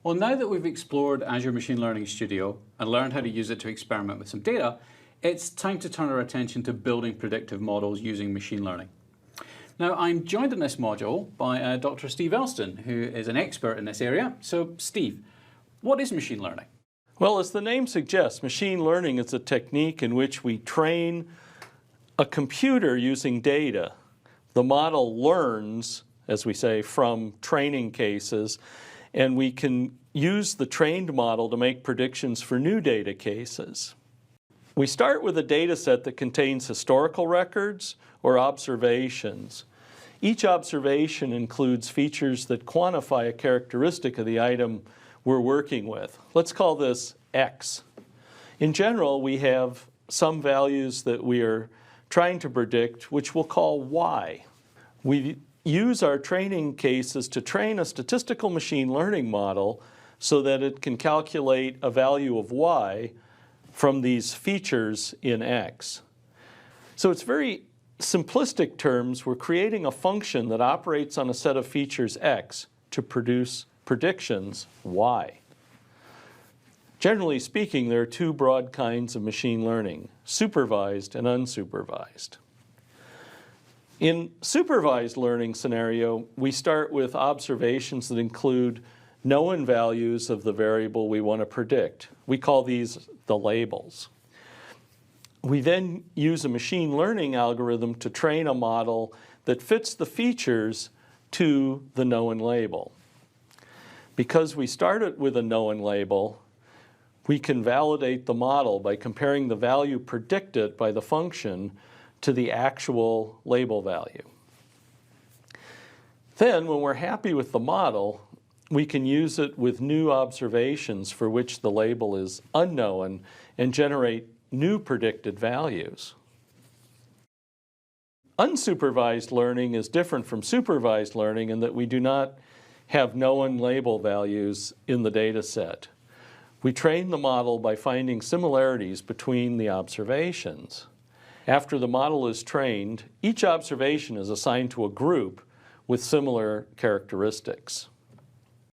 Well, now that we've explored Azure Machine Learning Studio and learned how to use it to experiment with some data, it's time to turn our attention to building predictive models using machine learning. Now, I'm joined in this module by Dr. Steve Elston, who is an expert in this area. So, Steve, what is machine learning? Well, as the name suggests, machine learning is a technique in which we train a computer using data. The model learns, as we say, from training cases, and we can use the trained model to make predictions for new data cases. We start with a data set that contains historical records or observations. Each observation includes features that quantify a characteristic of the item we're working with. Let's call this X. In general, we have some values that we are trying to predict, which we'll call Y. We use our training cases to train a statistical machine learning model so that it can calculate a value of Y from these features in X. So it's very simplistic terms. We're creating a function that operates on a set of features X to produce predictions Y. Generally speaking, there are two broad kinds of machine learning: supervised and unsupervised. In supervised learning scenario, we start with observations that include known values of the variable we want to predict. We call these the labels. We then use a machine learning algorithm to train a model that fits the features to the known label. Because we started with a known label, we can validate the model by comparing the value predicted by the function to the actual label value. Then, when we're happy with the model, we can use it with new observations for which the label is unknown and generate new predicted values. Unsupervised learning is different from supervised learning in that we do not have known label values in the data set. We train the model by finding similarities between the observations. After the model is trained, each observation is assigned to a group with similar characteristics.